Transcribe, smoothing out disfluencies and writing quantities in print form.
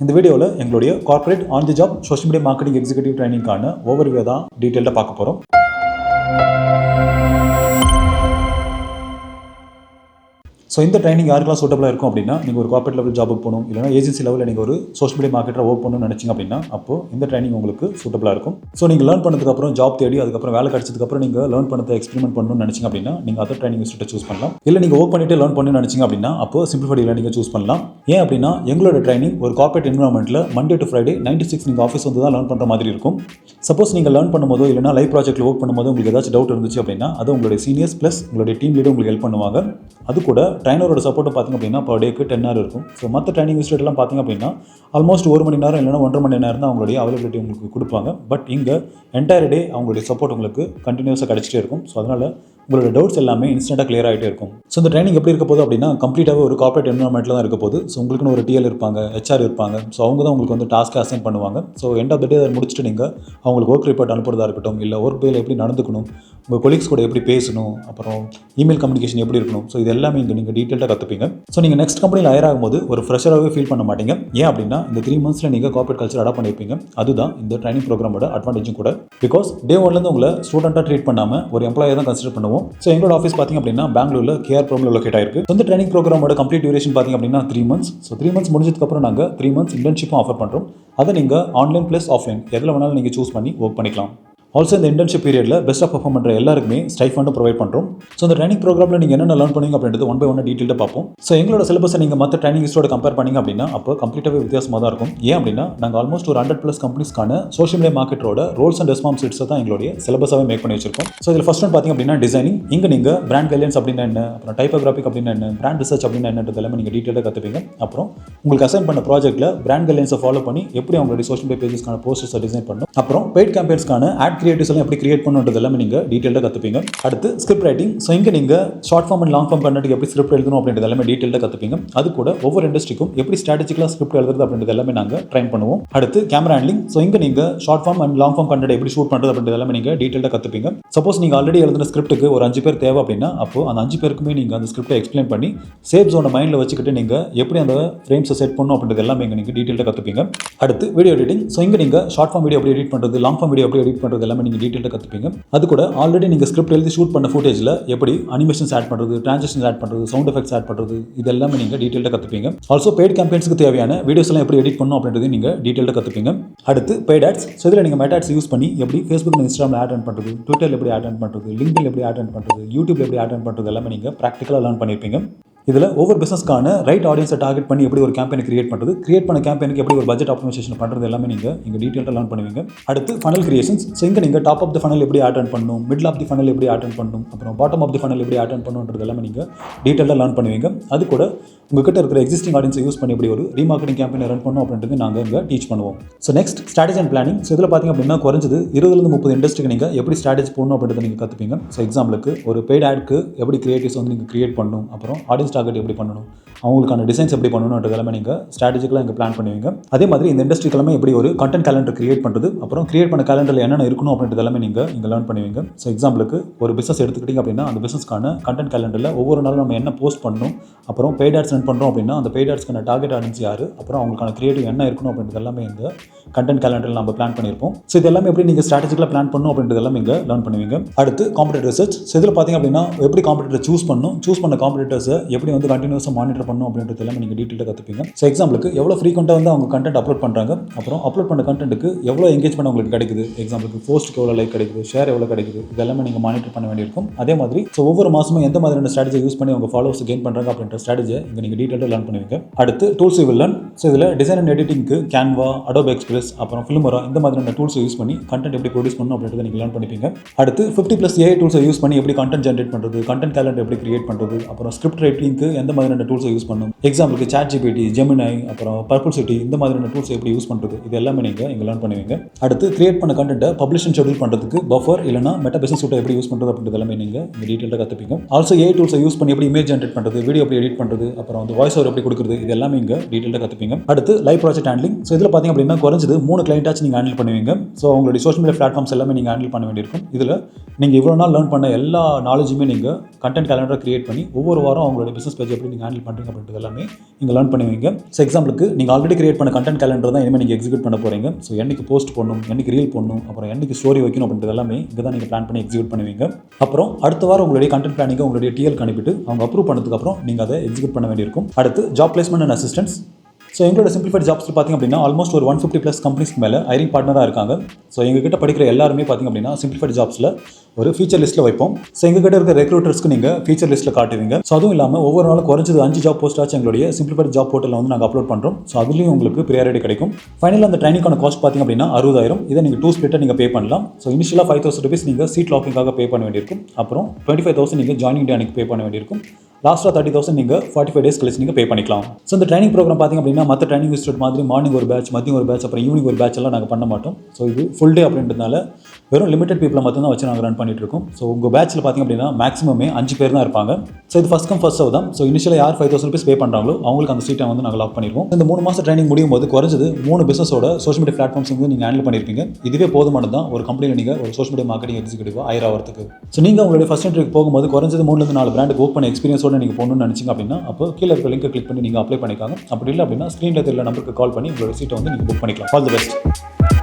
இந்த வீடியோவில் எங்களுடைய corporate on the job social media marketing executive ட்ரைனிங்கான ஓவர்வியூ தான் டீட்டெயிலாக பார்க்க போகிறோம். ஸோ இந்த ட்ரைனிங் யாருக்கெல்லாம் சூட்டபிளாக இருக்கும் அப்படின்னா, நீங்கள் ஒரு கார்ப்பரேட் லெவல் ஜாபுக்கு போகணும், இல்லைனா ஏஜென்சி லெவலில் நீங்கள் ஒரு சோஷியல் மீடியா மார்க்கெட்டராக ஒர்க் பண்ணணும்னு நினச்சிங்க அப்படின்னா, அப்போ இந்த ட்ரைனிங் உங்களுக்கு சூட்டபிளாக இருக்கும். ஸோ நீங்கள் லேர்ன் பண்ணதுக்கப்புறம் ஜாப் தேடி அதுக்கப்புறம் வேலை கிடச்சதுக்கப்புறம் நீங்கள் லேர்ன் பண்ணதை எக்ஸ்பெரிமெண்ட் பண்ணணும்னு நினச்சிங்க அப்படின்னா, நீங்கள் அதர் ட்ரைனிங் இன்ஸ்டியூட்டை சூஸ் பண்ணலாம். இல்லை நீங்கள் ஒர்க் பண்ணிட்டு லேர்ன் பண்ணணும்னு நினச்சிங்க அப்படின்னா, அப்போ சிம்பிளிஃபைட் E-Learning சூஸ் பண்ணலாம். ஏன் அப்படின்னா, எங்களோட ட்ரைனிங் ஒரு கார்ப்பரேட் என்வரான்மெண்ட்டில் மண்டே டு ஃப்ரைடே 9 to 6 நீங்கள் ஆஃபீஸ் வந்து தான் லேர்ன் பண்ணுற மாதிரி இருக்கும். சப்போஸ் நீங்கள் லேர்ன் பண்ணும்போதோ இல்லைனா லைவ் ப்ராஜெக்ட்டில் ஒர்க் பண்ணும்போது உங்களுக்கு ஏதாச்சும் டவுட் இருந்துச்சு அப்படின்னா, அது உங்களுடைய சீனியர்ஸ் ப்ளஸ் உங்களுடைய டீம் லீடர் உங்களுக்கு ஹெல்ப் பண்ணுவாங்க. அது கூட ட்ரைனரோட சப்போர்ட்டை பார்த்திங்க அப்படின்னா பர் டேக்கு 10 hour இருக்கும். ஸோ மற்ற ட்ரைனிங் இன்ஸ்டியூட்லாம் பார்த்திங்க அப்படின்னா ஆல்மோஸ்ட் 1 மணி நேரம் இல்லைனா 1.5 மணி நேரம் தான் அவங்களுடைய அவைலபிலிட்டி உங்களுக்கு கொடுப்பாங்க. பட் இங்கே என்டையர் டே அவங்களுடைய சப்போர்ட் உங்களுக்கு கண்டினியூஸாக கிடச்சிட்டே இருக்கும். ஸோ அதனால் உங்களோட டவுட்ஸ் எல்லாமே இன்ஸ்டன்ட்டாக கிளியர் ஆகிட்டே இருக்கும். ஸோ இந்த ட்ரைனிங் எப்படி இருக்க போது அப்படின்னா, கம்ப்ளீட்டாகவே ஒரு கார்ப்பரேட் என்வரான்மெண்ட்டில் தான் இருக்க போது. ஸோ உங்களுக்குன்னு ஒரு TL இருப்பாங்க, HR இருப்பாங்க. ஸோ அவங்க தான் உங்களுக்கு வந்து டாஸ்க்கை அசைன் பண்ணுவாங்க. ஸோ எண்ட் ஆஃப் த டே அதை முடிச்சுட்டு நீங்கள் அவங்களுக்கு ஒர்க் ரிப்போர்ட் அனுப்புறதா இருக்கட்டும், இல்லை ஒர்க் டேயில் எப்படி நடந்துக்கணும், உங்கள் கொலீக்ஸ் கூட எப்படி பேசணும், அப்புறம் இமெயில் கம்யூனிகேஷன் எப்படி இருக்கணும், ஸோ இது எல்லாமே இங்கே நீங்கள் டீட்டெயிலாக கற்றுப்பீங்க. ஸோ நீங்கள் நெக்ஸ்ட் கம்பெனியில் ஹையர் ஆகும்போது ஒரு ஃப்ரெஷராகவே ஃபீல் பண்ண மாட்டீங்க. ஏன் அப்படின்னா, இந்த 3 monthsல நீங்கள் கார்ப்பரேட் கல்ச்சர் அடாப்ட் பண்ணியிருப்பீங்க. அதுதான் இந்த ட்ரைனிங் ப்ரோக்ராமோட அட்வான்டேஜும் கூட. பிகாஸ் டே 1லேருந்து உங்களை ஸ்டூடெண்ட்டாக ட்ரீட் பண்ணாமல் ஒரு எம்ப்ளாயாக தான் கன்சிடர் பண்ணுவோம். ஸோ எங்களோட ஆஃபீஸ் பார்த்திங்க அப்படின்னா பெங்களூரில் KR ப்ரோமில் லொக்கேட் ஆயிருக்கு. இந்த ட்ரைனிங் ப்ரோக்ராமோட கம்ப்ளீட் டியூரேஷன் பார்த்திங்க அப்படின்னா 3 months. ஸோ 3 months முடிஞ்சதுக்கப்புறம் நாங்கள் 3 months இன்டர்ன்ஷிப்பும் ஆஃபர் பண்ணுறோம். அதை நீங்கள் ஆன்லைன் ப்ளஸ் ஆஃப்லைன் எதில் வேணாலும் நீங்கள் சூஸ் பண்ணி ஒர்க் பண்ணிக்கலாம். ஆல்சோ இந்த இன்டர்ன்ஷிப் பீரியடில் பெஸ்ட்டாக பர்ஃபார்ம் பண்ணுற எல்லாருக்குமே ஸ்டைஃபண்டும் ப்ரொவைட் பண்ணுறோம். ஸோ இந்த ட்ரைனிங் ப்ரோக்ராமில் நீங்கள் என்னென்ன லேர்ன் பண்ணுவீங்க அப்படின்றது 1 by 1 டீட்டெயிலாக பார்ப்போம். ஸோ எங்களோட சிலபஸை நீங்கள் மற்ற ட்ரைனிங் இன்ஸ்டியூட்டோட கம்பேர் பண்ணிங்க அப்படின்னா அப்போ கம்ப்ளீட்டாகவே வித்தியாசமாக தான் இருக்கும். ஏன் அப்படின்னா, நாங்கள் ஆல்மோஸ்ட் ஒரு 100+ கம்பெனிஸ்க்கான சோஷியல் மீடியா மார்க்கெட்டோட ரோல்ஸ் அண்ட் ரெஸ்பான்சிபிலிட்டிஸை தான் எங்களுடைய சிலபஸாகவே மேக் பண்ணி வச்சிருக்கோம். ஸோ இதில் ஃபர்ஸ்ட் ஒன் பார்த்திங்க அப்படின்னா டிசைனிங். இங்கே நீங்கள் பிராண்ட் கைட்லைன்ஸ் அப்படின்னா என்ன, அப்புறம் டைப்போகிராஃபிக் அப்படின்னா என்ன, பிராண்ட் ரிசர்ச் அப்படின்னா என்னன்றது எல்லாமே நீங்கள் டீட்டெயிலாக கற்றுப்பீங்க. அப்புறம் உங்களுக்கு அசைன் பண்ண ப்ராஜெக்ட்டில் பிராண்ட் கைட்லைன்ஸை ஃபாலோ பண்ணி எப்படி அவங்களுடைய சோஷியல் மீடியா பேஜஸ்க்கான போஸ்டர்ஸை டிசைன் பண்ணணும், அப்புறம் பெய்ட் கேம்பெயின்ஸ்க்கான ஆட் கிரியேட்டிவ்ஸ் எல்லாம் எப்படி கிரியேட் பண்ணுறது எல்லாமே நீங்கள் டீட்டெயிலாக கற்றுப்பீங்க. அடுத்து ஸ்கிரிப்ட் ரைட்டிங். ஸோ இங்கே நீங்கள் short form and long form content எப்படி ஸ்கிரிப்ட் எழுதணும் அப்படின்றது எல்லாமே டீட்டெயிலாக கற்றுப்பீங்க. அது கூட ஒவ்வொரு இண்டஸ்ட்ரிக்கும் எப்படி ஸ்ட்ராட்டஜிக்கலாக ஸ்கிரிப்ட் எழுதுறது அப்படின்றது எல்லாமே நாங்கள் ட்ரைன் பண்ணுவோம். அடுத்து கேமரா ஹேண்ட்லிங். ஸோ இங்கே நீங்கள் short form and long form content எப்படி ஷூட் பண்ணுறது அப்படின்றது எல்லாமே நீங்கள் டீட்டெயிலாக கற்றுப்பீங்க. சப்போஸ் நீங்கள் ஆல்ரெடி எழுதுன ஸ்கிரிப்ட்டுக்கு ஒரு 5 பேர் தேவை அப்படின்னா, அப்போ அந்த 5 பேருக்குமே நீங்கள் அந்த ஸ்கிரிப்டை எக்ஸ்பிளைன் பண்ணி சேஃப் ஜோனை மைண்டில் வச்சுக்கிட்டு நீங்கள் எப்படி அந்த ஃப்ரேம்ஸை செட் பண்ணணும் அப்படின்றது எல்லாமே இங்கே நீங்கள் டீட்டெயிலாக கற்றுப்பீங்க. அடுத்து வீடியோ எடிட்டிங். ஸோ இங்கே நீங்கள் ஷார்ட் ஃபார்ம் வீடியோ எப்படி எடிட் பண்ணுறது, லாங் ஃபார்ம் வீடியோ எப்படி எடிட் பண்ணுறது எல்லாமே நீங்கள் டீட்டெயிலாக கற்றுப்பீங்க. அது கூட ஆல்ரெடி நீங்கள் ஸ்கிரிப்ட் எழுதி ஷூட் பண்ண ஃபுட்டேஜில் எப்படி அனிமேஷன்ஸ் ஆட் பண்ணுறது, ட்ரான்சிஷன்ஸ் ஆட் பண்ணுறது, சவுண்ட் எஃபெக்ட்ஸ் ஆட் பண்ணுறது, இது எல்லாமே நீங்கள் டீட்டெயிலாக கற்றுப்பீங்க. ஆல்சோ பெய்ட் கேம்பெயின்ஸ்க்கு தேவையான வீடியோஸ் எல்லாம் எப்படி எடிட் பண்ணணும் அப்படின்றது நீங்கள் டீட்டெயிலாக கற்றுப்பீங்க. அடுத்து பெய்ட் ஆட்ஸ். ஸோ இதில் நீங்கள் மெட்டா ஆட்ஸ் யூஸ் பண்ணி எப்படி ஃபேஸ்புக், இன்ஸ்டாகிராமில் ஆட் ரன் பண்ணுறது, ட்விட்டரில் எப்படி ஆட் ரன் பண்ணுறது, லிங்க்டின் எப்படி ஆட் ரன் பண்ணுறது, யூடியூப்ல எப்படி ஆட் ரன் பண்ணுறது எல்லாமே நீங்கள் ப்ராக்டிக்கலாக லேர்ன் பண்ணியிருப்பீங்க. இதில் ஒவ்வொரு பிஸ்னஸ்க்கான ரைட் ஆடியன்ஸை டார்கெட் பண்ணி எப்படி ஒரு கேம்பெயின் கிரியேட் பண்ணுறது, கிரியேட் பண்ண கேம்பெயினுக்கு எப்படி ஒரு பட்ஜெட் ஆப்டிமைசேஷன் பண்ணுறது எல்லாமே நீங்கள் இங்கே டீட்டெயிலாக லேர்ன் பண்ணுவீங்க. அடுத்து ஃபனல் கிரியேஷன்ஸ். ஸோ இங்கே நீங்கள் டாப் ஆஃப் தி ஃபனல் எப்படி அட்டெண்ட் பண்ணணும், மிடில் ஆஃப் தி ஃபனல் எப்படி அட்டெண்ட் பண்ணணும், அப்புறம் பாட்டம் ஆஃப் தி ஃபனல் எப்படி அட்டெண்ட் பண்ணணுன்றது எல்லாமே நீங்கள் டீட்டெயிலாக லேர்ன் பண்ணுவீங்க. அது கூட உங்ககிட்ட இருக்கிற எக்ஸிஸ்டிங் ஆடியன்ஸை யூஸ் பண்ணி எப்படி ஒரு ரீமார்க்கெட்டிங் கேம்பெயின் ரன் பண்ணணும் அப்படின்றது நாங்கள் இங்கே டீச் பண்ணுவோம். So next strategy and planning. So இதில் பார்த்திங்க அப்படின்னா குறைஞ்சது 20-30 இண்டஸ்ட்ரிக்கு நீங்கள் எப்படி ஸ்ட்ராட்டஜி போடணும் அப்படின்றத நீங்கள் கற்றுப்பீங்க. ஸோ எக்ஸாம்பிளுக்கு ஒரு பெய்ட் ஆட்க்கு எப்படி கிரியேட்டிவ்ஸ் வந்து நீங்கள் கிரியேட் பண்ணணும், அப்புறம் ஆடியன்ஸ் டார்கெட் எப்படி பண்ணணும், அவங்களுக்கான டிசைன்ஸ் எப்படி பண்ணணுன்றது எல்லாமே நீங்கள் ஸ்ட்ராட்டஜிக்கலாக இங்கே பிளான் பண்ணுவீங்க. அதே மாதிரி இந்த இண்டஸ்ட்ரிக்கெல்லாமே எப்படி ஒரு கண்டென்ட் கேலண்டர் கிரியேட் பண்ணுறது, அப்புறம் கிரியேட் பண்ண கேலண்டரில் என்னென்ன இருக்கணும் அப்படின்றது எல்லாமே நீங்கள் இங்கே லேர்ன் பண்ணுவீங்க. ஸோ எக்ஸாம்பிளுக்கு ஒரு பிஸ்னஸ் எடுத்துக்கிட்டிங்க அப்படின்னா அந்த பிஸ்னஸ்க்கான கண்டென்ட் கேலண்டரில் ஒவ்வொரு நாளும் நம்ம என்ன போஸ்ட் பண்ணணும், அப்புறம் பெய்ட் ஆட்ஸ் ரன் பண்ணுறோம் அப்படின்னா அந்த பெய்ட் ஆட்ஸ்க்கான டார்கெட் ஆடியன்ஸ் யார், அப்புறம் அவங்களுக்கான கிரியேட்டிவ் என்ன இருக்கணும் அப்படின்றது எல்லாமே இந்த கண்டென்ட் கேலண்டரில் நம்ம பிளான் பண்ணியிருப்போம். ஸோ இது எல்லாமே எப்படி நீங்கள் ஸ்ட்ராட்டஜிக்கலாக பிளான் பண்ணணும் அப்படின்றது எல்லாமே இங்கே லேர்ன் பண்ணுவீங்க. அடுத்து காம்படிட்டர் ரிசர்ச். ஸோ இதில் பார்த்திங்க அப்படின்னா எப்படி காம்படிட்டர் சூஸ் பண்ண காம்படிட்டர்ஸை எப்படி வந்து கண்டினியூஸாக மானிட்டர் பண்ணணும் அப்படின்றது எல்லாமே நீங்கள் டீட்டெயிலாக கற்றுப்பீங்க. ஸோ எக்ஸாம்பிளுக்கு எவ்வளோ ஃப்ரீக்வெண்ட்டாக வந்து அவங்க கண்டென்ட் அப்லோட் பண்ணுறாங்க, அப்புறம் அப்லோட் பண்ண கண்டென்ட்டுக்கு எவ்வளோ எங்கேஜ்மெண்ட் உங்களுக்கு கிடைக்குது, எக்ஸாம்பிளுக்கு போஸ்ட்டுக்கு எவ்வளோ லைக் கிடைக்குது, ஷேர் எவ்வளோ கிடைக்குது, இதெல்லாமே நீங்கள் மானிட்டர் பண்ண வேண்டியிருக்கும். அதே மாதிரி ஸோ ஒவ்வொரு மாதமும் எந்த மாதிரியான ஸ்ட்ராட்டஜி யூஸ் பண்ணி அவங்க ஃபாலோவர்ஸ் கெயின் பண்ணுறாங்க அப்படின்ற ஸ்ட்ராட்டஜியை இங்கே நீங்கள் டீட்டெயிலாக லேர்ன் பண்ணுவீங்க. அடுத்து tools you will learn. So இதில் டிசைன் அண்ட் எடிட்டிங்க்கு கேன்வா, அடோப் எக்ஸ்பிரஸ், அப்புறம் ஃபில்மோரா இந்த மாதிரியான டூல்ஸை யூஸ் பண்ணி கண்டென்ட் எப்படி ப்ரொடியூஸ் பண்ணணும் அப்படின்றத நீங்கள் லேர்ன் பண்ணிப்பீங்க. அடுத்து 50+ AI டூல்ஸை யூஸ் பண்ணி எப்படி கண்டென்ட் ஜென்ரேட் பண்ணுறது, கண்டென்ட் கேலண்டர் எப்படி கிரியேட் பண்ணுறது, அப்புறம் ஸ்கிரிப்ட் ரைட்டிங்க்கு எந்த மாதிரியான டூல்ஸை யூஸ் பண்ணணும், எக்ஸாம்பிளுக்கு ChatGPT, Gemini, அப்புறம் Perplexity இந்த மாதிரியான டூல்ஸ் எப்படி யூஸ் பண்ணுறது, இது எல்லாமே நீங்கள் இங்கே லேர்ன் பண்ணுவீங்க. அடுத்து கிரியேட் பண்ண கண்டென்ட்டை பப்ளிஷ் அண்ட் ஷெட்யூல் பண்ணுறதுக்கு பஃபர் இல்லைனா மெட்டா பிசினஸ் சூட்டை எப்படி யூஸ் பண்ணுறது அப்படின்றது எல்லாமே நீங்கள் இங்கே டீட்டெயிலாக கற்றுப்பீங்க. ஆல்சோ AI டூல்ஸை யூஸ் பண்ணி எப்படி இமேஜ் ஜென்ரேட் பண்ணுறது, வீடியோ எப்படி எடிட் பண்ணுறது, அப்புறம் வந்து வாய்ஸ் ஓவர் எப்படி கொடுக்குறது, இது எல்லாமே இங்கே டீட்டெயிலாக கற்றுப்பீங்க. அடுத்து லைவ் ப்ராஜெக்ட் ஹேண்ட்லிங். ஸோ இதில் பார்த்திங்க அப்படின்னா குறைஞ்சது 3 கிளைண்டாச்சும் நீங்கள் ஹேண்டில் பண்ணுவீங்க. ஸோ உங்களுடைய சோஷியல் மீடியா பிளாட்ஃபார்ம்ஸ் எல்லாமே நீங்கள் ஹேண்டில் பண்ண வேண்டியிருக்கும். இதில் நீங்கள் இவ்வளோ நாள் லேர்ன் பண்ண எல்லா நாலேஜுமே நீங்கள் கண்டென்ட் கேலண்டரை கிரியேட் பண்ணி ஒவ்வொரு வாரம் அவங்களுடைய பிசினஸ் பேஜ் எப்படி நீங்கள் ஹேண்டில் பண்ணுறீங்க அப்படின்றது எல்லாமே நீங்கள் லேர்ன் பண்ணுவீங்க. ஸோ எக்ஸாம்பிளுக்கு நீங்கள் ஆல்ரெடி கிரியேட் பண்ண கண்டென்ட் கேலண்டர் தான் இனிமேல் நீங்கள் எக்ஸிக்யூட் பண்ண போகிறீங்க. ஸோ என்னைக்கு போஸ்ட் பண்ணணும், என்னைக்கு ரீல் பண்ணணும், அப்புறம் என்னைக்கு ஸ்டோரி வைக்கணும் அப்படின்றது எல்லாமே இங்கே தான் நீங்கள் பிளான் பண்ணி எக்ஸிக்யூட் பண்ணுவீங்க. அப்புறம் அடுத்த வாரம் உங்களுடைய கண்டென்ட் பிளானிங்கை உங்களுடைய டிஎல் அனுப்பிட்டு அவங்க அப்ரூவ் பண்ணதுக்கப்புறம் நீங்கள் அதை எக்ஸிக்யூட் பண்ண வேண்டியிருக்கும். அடுத்து job placement and assistance. So எங்களோட சிம்பிளிஃபைட் ஜாப்ஸ் பார்த்திங்க அப்படின்னா ஆல்மோஸ்ட் ஒரு 150+ கம்பெனிஸ்க்கு மேலே ஹைரிங் பார்ட்னராக இருக்காங்க. ஸோ எங்ககிட்ட படிக்கிற எல்லாருமே பார்த்திங்க அப்படின்னா சிம்பிளிஃபைட் ஜாப்ஸில் ஒரு ஃபீச்சர் லிஸ்ட்டில் வைப்போம். ஸோ எங்ககிட்ட இருக்க ரெக்ரூட்டர்ஸ்க்கு நீங்கள் ஃபீச்சர் லிஸ்ட்டில் காட்டுவீங்க. ஸோ அதுவும் இல்லாமல் ஒவ்வொரு நாளும் குறைஞ்சது 5 ஜாப் போஸ்ட் ஆச்சு எங்களுடைய சிம்பிளிஃபைட் ஜாப் போர்ட்டலில் வந்து நாங்கள் அப்லோட் பண்ணுறோம். ஸோ அதுலேயும் உங்களுக்கு ப்ரியாரிட்டி கிடைக்கும். ஃபைனலாக அந்த ட்ரைனிங்கான காஸ்ட் பார்த்திங்க அப்படின்னா 60,000. இதை நீங்கள் 2 ஸ்பிளிட்டாக நீங்கள் பே பண்ணலாம். ஸோ இனிஷியலாக 5,000 rupees நீங்கள் சீட் லாக்கிங்காக பே பண்ண வேண்டியிருக்கும். அப்புறம் 25,000 நீங்கள் ஜாயினிங் டே அன்றைக்கி பே பண்ண வேண்டியிருக்கும். லாஸ்ட்டாக 30,000 நீங்கள் 45 days கழிச்சு நீங்கள் பே பண்ணிக்கலாம். ஸோ இந்த ட்ரைனிங் ப்ரோக்ராம் பார்த்திங்க அப்படின்னா மற்ற ட்ரைனிங் இன்ஸ்டியூட் மாதிரி மார்னிங் ஒரு பேட்ச், மதியம் ஒரு பேட்ச், அப்புறம் ஈவினிங் ஒரு பேட்ச் எல்லாம் நாங்கள் பண்ண மாட்டோம். ஸோ இது ஃபுல் டே அப்படின்றதுனால வெறும் லிமிடெட் பீப்பிளை மட்டும் தான் வச்சு நாங்கள் ரன் பண்ணிட்டு இருக்கோம். ஸோ உங்கள் பேட்சில் பார்த்திங்க அப்படின்னா மேக்ஸிமமே 5 பேர் தான் இருப்பாங்க. ஸோ இது ஃபஸ்ட் கம் ஃபர்ஸ்ட் சர்வ் தான். ஸோ இனிஷியலாக யார் 5,000 rupees பே பண்ணுறாங்களோ அவங்களுக்கு அந்த சீட்டை வந்து நாங்கள் லாக் பண்ணிடுவோம். இந்த 3 மாதம் ட்ரைனிங் முடியும் போது குறைஞ்சது 3 பிசினஸோட சோஷியல் மீடியா பிளாட்ஃபார்ம்ஸ் வந்து நீங்கள் ஹேண்டில் பண்ணியிருப்பீங்க. இதுவே போதுமானது தான் ஒரு கம்பெனியில் நீங்கள் ஒரு சோஷியல் மீடியா மார்க்கெட்டிங் எக்ஸிக்யூட்டிவாக ஆகிறதுக்கு. ஸோ நீங்கள் உங்களுடைய ஃபஸ்ட் இன்டர்வியூக்கு போகும்போது குறைஞ்சது 3-4 பிராண்டுக்கு ஒர்க் பண்ண எக்ஸ்பீரியன்ஸோட நீங்கள் போகணும்னு நினச்சிங்க அப்படின்னா அப்போ கீழே இருக்க லிங்கை கிளிக் பண்ணி நீங்கள் அப்ளை பண்ணிக்காங்க. அப்படி இல்லை அப்படின்னா ஸ்க்ரீனில் தெரியல நம்பருக்கு கால் பண்ணி உங்களோட சீட்டை வந்து நீங்கள் புக் பண்ணிக்கலாம். All the best.